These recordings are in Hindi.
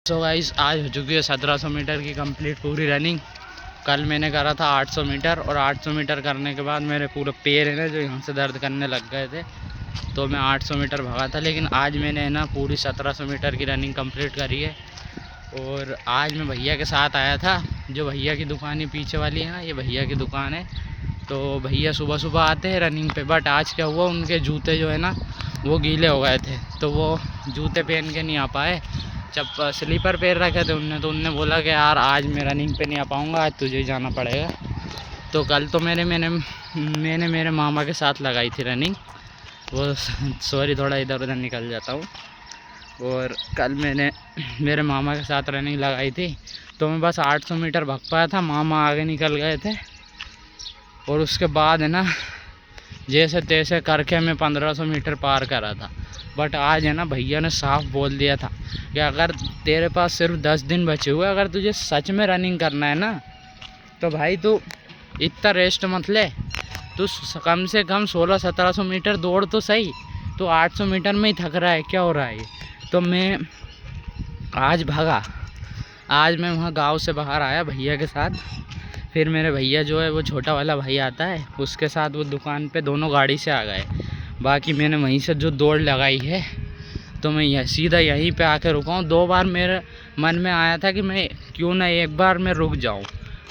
सो गाइस आज हो चुकी है 1700 मीटर की कंप्लीट पूरी रनिंग। कल मैंने करा था 800 मीटर और 800 मीटर करने के बाद मेरे पूरे पैर है ना जो यहाँ से दर्द करने लग गए थे, तो मैं 800 मीटर भगा था। लेकिन आज मैंने ना पूरी 1700 मीटर की रनिंग कंप्लीट करी है। और आज मैं भैया के साथ आया था, जो भैया की दुकान ही पीछे वाली है ना, ये भैया की दुकान है। तो भैया सुबह सुबह आते हैं रनिंग पे, बट आज क्या हुआ, उनके जूते जो है ना वो गीले हो गए थे, तो वो जूते पहन के नहीं आ पाए। स्लीपर पैर रखे थे उनने, तो उनने बोला कि यार आज मैं रनिंग पे नहीं आ पाऊँगा, आज तुझे ही जाना पड़ेगा। तो कल तो मैंने मेरे मामा के साथ लगाई थी रनिंग। वो सॉरी थोड़ा इधर उधर निकल जाता हूँ। और कल मैंने मेरे मामा के साथ रनिंग लगाई थी, तो मैं बस 800 मीटर भाग पाया था, मामा आगे निकल गए थे। और उसके बाद है ना जैसे तैसे करके मैं 1500 मीटर पार करा था। बट आज है ना भैया ने साफ बोल दिया था कि अगर तेरे पास सिर्फ 10 दिन बचे हुए, अगर तुझे सच में रनिंग करना है ना, तो भाई तू इतना रेस्ट मत ले, तू कम से कम 1600-1700 मीटर दौड़ तो सही। तो 800 मीटर में ही थक रहा है, क्या हो रहा है ये। तो मैं आज भागा, आज मैं वहाँ गांव से बाहर आया भैया के साथ। फिर मेरे भैया जो है वो छोटा वाला भाई आता है, उसके साथ वो दुकान पे दोनों गाड़ी से आ गए। बाकी मैंने वहीं से जो दौड़ लगाई है, तो मैं सीधा यहीं पे आके रुका हूँ। 2 बार मेरे मन में आया था कि मैं क्यों ना एक बार मैं रुक जाऊँ,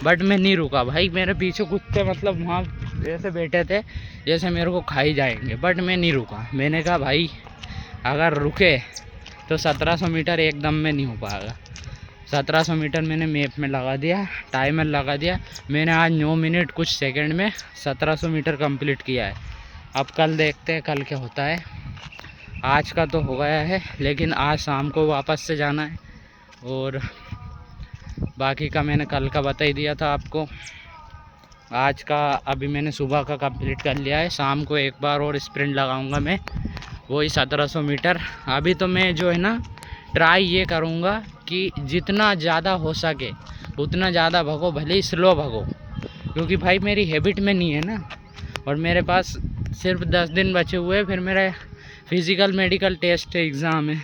बट मैं नहीं रुका भाई। मेरे पीछे कुत्ते मतलब वहाँ ऐसे बैठे थे जैसे मेरे को खा ही जाएंगे, बट मैं नहीं रुका। मैंने कहा भाई अगर रुके तो 1700 मीटर एकदम में नहीं हो पाएगा। 1700 मीटर मैंने मैप में लगा दिया, टाइमर लगा दिया। मैंने आज 9 मिनट कुछ सेकंड में 1700 मीटर कंप्लीट किया है। अब कल देखते हैं कल क्या होता है। आज का तो हो गया है, लेकिन आज शाम को वापस से जाना है। और बाकी का मैंने कल का बता ही दिया था आपको। आज का अभी मैंने सुबह का कंप्लीट कर लिया है। शाम को एक बार और स्प्रिंट लगाऊंगा मैं, वही 1700 मीटर। अभी तो मैं जो है ना ट्राई ये करूँगा कि जितना ज़्यादा हो सके उतना ज़्यादा भगो, भले ही स्लो भगो, क्योंकि भाई मेरी हैबिट में नहीं है ना। और मेरे पास सिर्फ 10 दिन बचे हुए हैं, फिर मेरा फिज़िकल मेडिकल टेस्ट है, एग्ज़ाम है।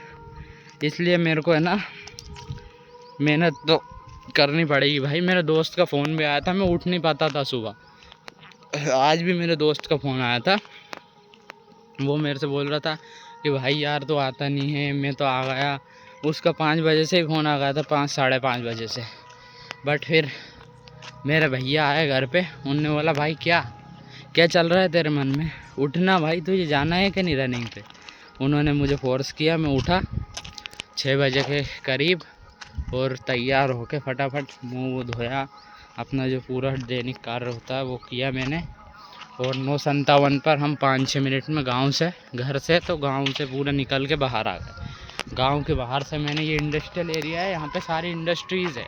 इसलिए मेरे को है ना मेहनत तो करनी पड़ेगी भाई। मेरे दोस्त का फ़ोन भी आया था, मैं उठ नहीं पाता था सुबह। आज भी मेरे दोस्त का फ़ोन आया था, वो मेरे से बोल रहा था कि भाई यार तो आता नहीं है, मैं तो आ गया। उसका 5 बजे से ही फ़ोन आ गया था, 5 साढ़े 5 बजे से। बट फिर मेरे भैया आए घर पे, उनने बोला भाई क्या क्या चल रहा है तेरे मन में, उठना भाई, तुझे जाना है कि नहीं रनिंग पे। उन्होंने मुझे फोर्स किया, मैं उठा 6 बजे के करीब और तैयार होके फटाफट मुँह धोया, अपना जो पूरा दैनिक कार्य होता है वो किया मैंने। और 9:57 पर हम 5-6 मिनट में गांव से घर से तो गांव से पूरा निकल के बाहर आ गए। गांव के बाहर से मैंने, ये इंडस्ट्रियल एरिया है, यहाँ पे सारी इंडस्ट्रीज़ है।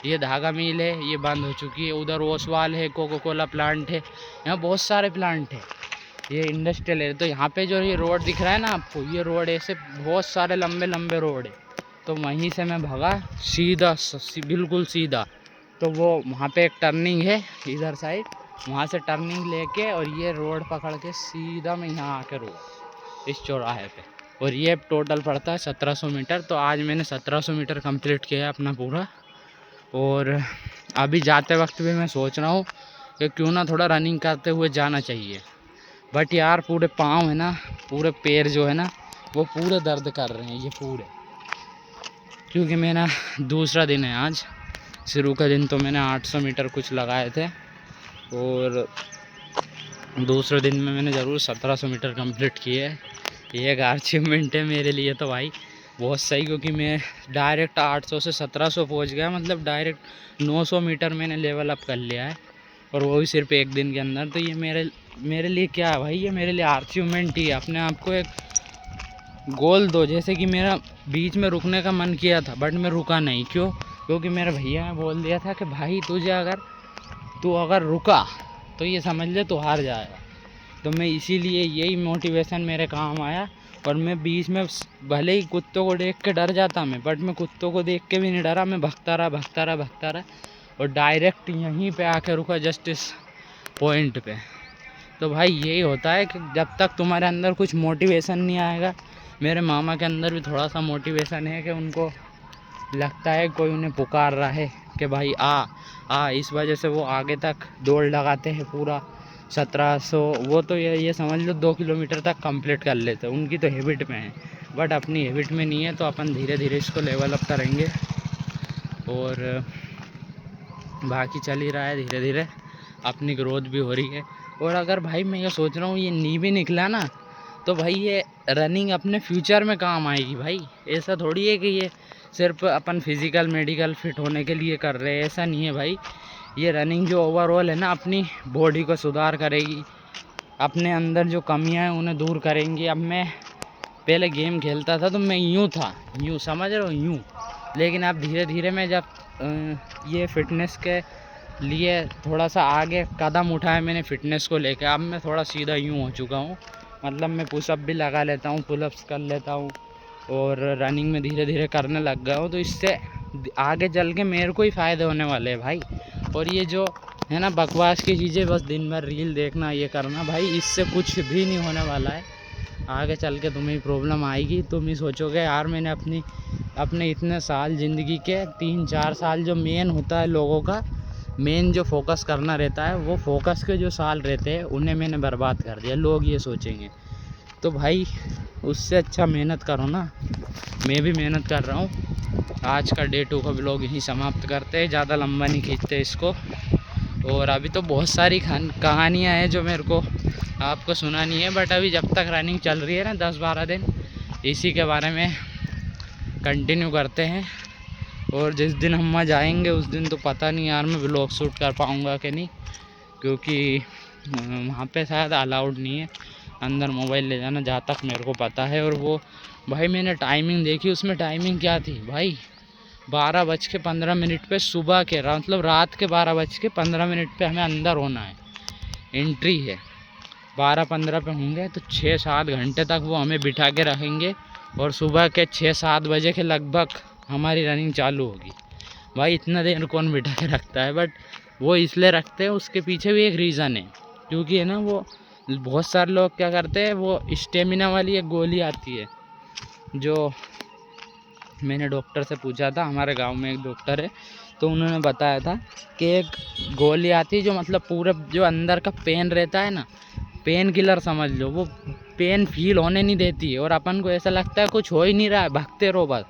ये धागा मिल है, ये बंद हो चुकी है। उधर ओसवाल है, कोको कोला प्लांट है, यहाँ बहुत सारे प्लांट है। ये इंडस्ट्रियल एरिया। तो यहाँ पे जो ये रोड दिख रहा है ना आपको, ये रोड ऐसे बहुत सारे लंबे लंबे रोड है। तो वहीं से मैं भगा सीधा, बिल्कुल सीधा। तो वो वहाँ पे एक टर्निंग है इधर साइड, वहाँ से टर्निंग लेके और ये रोड पकड़ के सीधा मैं यहाँ आके रुका इस चौराहे पे। और ये टोटल पड़ता है 1700 मीटर। तो आज मैंने 1700 मीटर कंप्लीट किया है अपना पूरा। और अभी जाते वक्त भी मैं सोच रहा हूँ कि क्यों ना थोड़ा रनिंग करते हुए जाना चाहिए। बट यार पूरे पाँव है ना, पूरे पैर जो है ना वो पूरे दर्द कर रहे हैं ये पूरे, क्योंकि मेरा दूसरा दिन है आज। शुरू का दिन तो मैंने 800 मीटर कुछ लगाए थे, और दूसरे दिन में मैंने ज़रूर 1700 मीटर कंप्लीट किए है। ये एक अचीवमेंट है मेरे लिए तो भाई बहुत सही, क्योंकि मैं डायरेक्ट 800 से 1700 पहुंच गया, मतलब डायरेक्ट 900 मीटर मैंने लेवल अप कर लिया है, और वो भी सिर्फ एक दिन के अंदर। तो ये मेरे लिए क्या है भाई, ये मेरे लिए अचीवमेंट ही है। अपने आप को एक गोल दो। जैसे कि मेरा बीच में रुकने का मन किया था, बट मैं रुका नहीं। क्यों? क्योंकि मेरे भैया ने बोल दिया था कि भाई तू अगर रुका तो ये समझ ले तू हार जाएगा। तो मैं इसीलिए यही मोटिवेशन मेरे काम आया। और मैं बीच में भले ही कुत्तों को देख के डर जाता मैं, बट मैं कुत्तों को देख के भी नहीं डरा। मैं भगता रहा और डायरेक्ट यहीं पे आके रुका, जस्ट इस पॉइंट पे। तो भाई यही होता है कि जब तक तुम्हारे अंदर कुछ मोटिवेशन नहीं आएगा। मेरे मामा के अंदर भी थोड़ा सा मोटिवेशन है कि उनको लगता है कोई उन्हें पुकार रहा है कि भाई आ आ, इस वजह से वो आगे तक दौड़ लगाते हैं पूरा 1700। वो तो ये समझ लो 2 किलोमीटर तक कंप्लीट कर लेते हैं, उनकी तो हैबिट में है, बट अपनी हैबिट में नहीं है। तो अपन धीरे धीरे इसको लेवल अप करेंगे और बाकी चल ही रहा है, धीरे धीरे अपनी ग्रोथ भी हो रही है। और अगर भाई मैं ये सोच रहा हूँ ये नी भी निकला ना, तो भाई ये रनिंग अपने फ्यूचर में काम आएगी भाई। ऐसा थोड़ी है कि ये सिर्फ अपन फिज़िकल मेडिकल फिट होने के लिए कर रहे हैं, ऐसा नहीं है भाई। ये रनिंग जो ओवरऑल है ना अपनी बॉडी को सुधार करेगी, अपने अंदर जो कमियां हैं उन्हें दूर करेंगी। अब मैं पहले गेम खेलता था तो मैं यूँ था, यूँ समझ रहे हो, यूँ, लेकिन अब धीरे धीरे मैं जब ये फिटनेस के लिए थोड़ा सा आगे कदम उठाया मैंने फिटनेस को लेकर, अब मैं थोड़ा सीधा यूँ हो चुका हूँ। मतलब मैं पुशअप भी लगा लेता हूँ, पुलअप्स कर लेता हूँ और रनिंग में धीरे धीरे करने लग गया हूँ। तो इससे आगे चल के मेरे को ही फ़ायदे होने वाले हैं भाई। और ये जो है ना बकवास की चीज़ें, बस दिन भर रील देखना ये करना, भाई इससे कुछ भी नहीं होने वाला है। आगे चल के तुम्हें प्रॉब्लम आएगी। तुम ही सोचोगे यार मैंने अपने इतने साल ज़िंदगी के 3-4 साल जो मेन होता है लोगों का, मेन जो फोकस करना रहता है, वो फोकस के जो साल रहते हैं उन्हें मैंने बर्बाद कर दिया, लोग ये सोचेंगे। तो भाई उससे अच्छा मेहनत करो ना। मैं भी मेहनत कर रहा हूँ। आज का डे 2 का ब्लॉग यहीं समाप्त करते हैं, ज़्यादा लंबा नहीं खींचते इसको। और अभी तो बहुत सारी कहानियाँ हैं जो मेरे को आपको सुनानी है, बट अभी जब तक रनिंग चल रही है ना 10-12 दिन, इसी के बारे में कंटिन्यू करते हैं। और जिस दिन हम वहाँ जाएंगे उस दिन तो पता नहीं यार मैं ब्लॉग शूट कर पाऊँगा कि नहीं, क्योंकि वहाँ पे शायद अलाउड नहीं है अंदर मोबाइल ले जाना, जहाँ तक मेरे को पता है। और वो भाई मैंने टाइमिंग देखी, उसमें टाइमिंग क्या थी भाई, 12:15 पे सुबह के, मतलब रात के 12:15 पे हमें अंदर होना है, एंट्री है। 12:15 पे होंगे तो 6-7 घंटे तक वो हमें बिठा के रखेंगे और सुबह के 6-7 बजे के लगभग हमारी रनिंग चालू होगी। भाई इतना देर कौन बिठा के रखता है, बट वो इसलिए रखते हैं, उसके पीछे भी एक रीज़न है। क्योंकि है ना वो बहुत सारे लोग क्या करते हैं, वो स्टेमिना वाली एक गोली आती है, जो मैंने डॉक्टर से पूछा था, हमारे गांव में एक डॉक्टर है, तो उन्होंने बताया था कि एक गोली आती है जो मतलब पूरे जो अंदर का पेन रहता है ना, पेन किलर समझ लो, वो पेन फील होने नहीं देती है। और अपन को ऐसा लगता है कुछ हो ही नहीं रहा है, भागते रहो बस,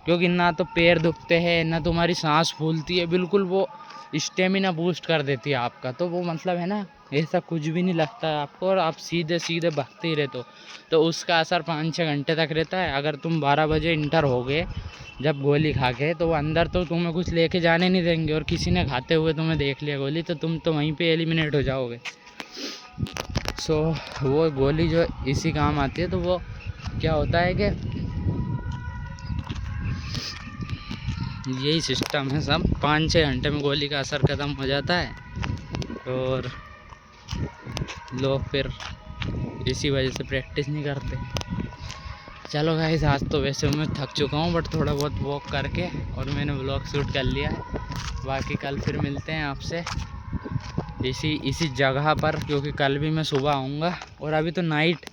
क्योंकि ना तो पैर दुखते हैं ना तुम्हारी सांस फूलती है, बिल्कुल वो स्टेमिना बूस्ट कर देती है आपका। तो वो मतलब है ना ऐसा कुछ भी नहीं लगता है आपको, और आप सीधे सीधे भागते ही रहते हो। तो उसका असर 5-6 घंटे तक रहता है। अगर तुम 12 बजे इंटर हो गए जब गोली खा के, तो वो अंदर तो तुम्हें कुछ लेके जाने नहीं देंगे, और किसी ने खाते हुए तुम्हें देख लिया गोली तो तुम तो वहीं पे एलिमिनेट हो जाओगे। सो वो गोली जो इसी काम आती है। तो वो क्या होता है कि यही सिस्टम है सब, 5-6 घंटे में गोली का असर ख़त्म हो जाता है और लोग फिर इसी वजह से प्रैक्टिस नहीं करते। चलो गाइस, आज तो वैसे मैं थक चुका हूँ, बट थोड़ा बहुत वॉक करके और मैंने व्लॉग शूट कर लिया है। बाकी कल फिर मिलते हैं आपसे इसी जगह पर, क्योंकि कल भी मैं सुबह आऊँगा। और अभी तो नाइट,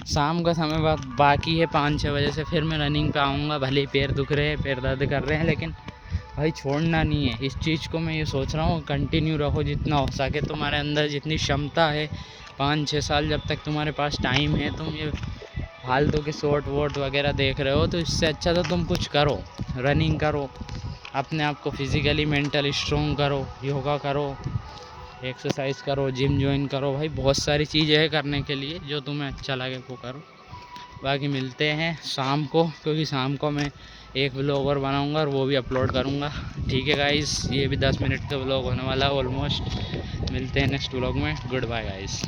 शाम का समय बाकी है, 5-6 बजे से फिर मैं रनिंग पे आऊँगा। भले ही पैर दुख रहे हैं, पैर दर्द कर रहे हैं, लेकिन भाई छोड़ना नहीं है इस चीज़ को। मैं ये सोच रहा हूँ कंटिन्यू रखो जितना हो सके, तुम्हारे अंदर जितनी क्षमता है। 5-6 साल जब तक तुम्हारे पास टाइम है, तुम ये फालतू के शॉर्ट वोट वगैरह देख रहे हो, तो इससे अच्छा तो तुम कुछ करो, रनिंग करो, अपने आप को फिज़िकली मेंटली स्ट्रॉन्ग करो, योगा करो, एक्सरसाइज करो, जिम ज्वाइन करो। भाई बहुत सारी चीज़ें हैं करने के लिए, जो तुम्हें अच्छा लगे वो करो। बाकी मिलते हैं शाम को, क्योंकि शाम को मैं एक व्लॉग और बनाऊंगा और वो भी अपलोड करूंगा। ठीक है गाइस, ये भी 10 मिनट का व्लॉग होने वाला है ऑलमोस्ट। मिलते हैं नेक्स्ट व्लॉग में। Good bye guys.